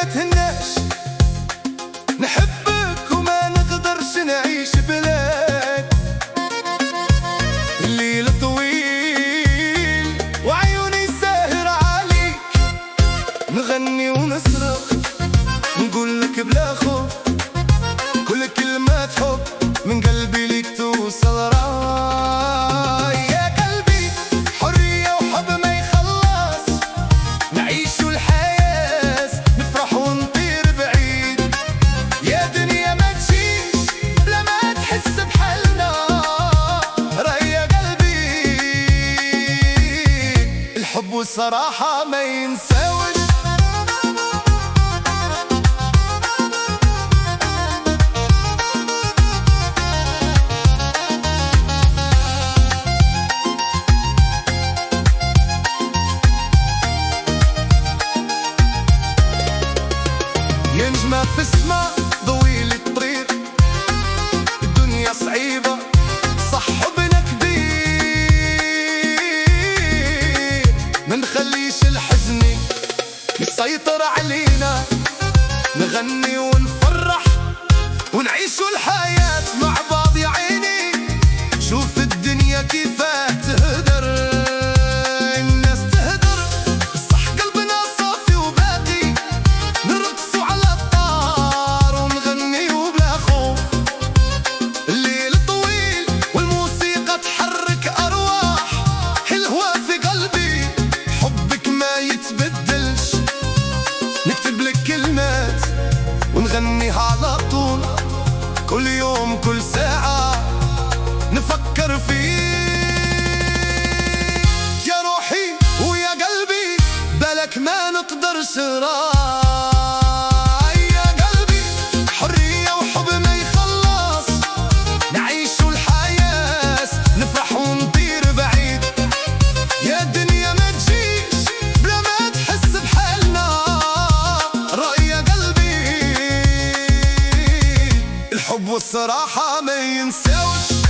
ما تهناش، نحبك وما نقدرش نعيش بلاك. الليل طويل وعيوني ساهر عليك، نغني ونصرخ نقولك بلا خوف كل كلمات حب من قلبي ليك توصل راي. يا قلبي حرية وحب ما يخلص، نعيشوا الحياة نفرح ونطير بعيد. يا دنيا ما تجيش بلا ما تحس بحالنا، راي يا قلبي الحب والصراحة ما ينساوش. يا نجمة في السما ضوي لي الطريق، الدنيا صعيبة صح حبنا كبير، ما نخليش الحزن يسيطر علينا، نغني ونفرح ونعيشوا الحياة مع بعض. يا عيني شوف الدنيا كيفاه تهدر، الناس تهدر صح قلبنا صافي وباقي، نرقصوا على الطار ونغني وبلا خوف. الليل طويل والموسيقى تحرك أرواح، الهوى في قلبي حبك ما يتبدلش، نكتب لك كلمات ونغنيها على طول، كل يوم كل ساعة نفكر فيك. يا روحي ويا قلبي بالك ما نقدرش راي. يا قلبي حرية وحب ما يخلص، نعيشوا الحياة نفرح ونطير بعيد. يا دنيا ما تجيش بلا ما تحس بحالنا، رأي يا قلبي الحب والصراحة ما ينساوش.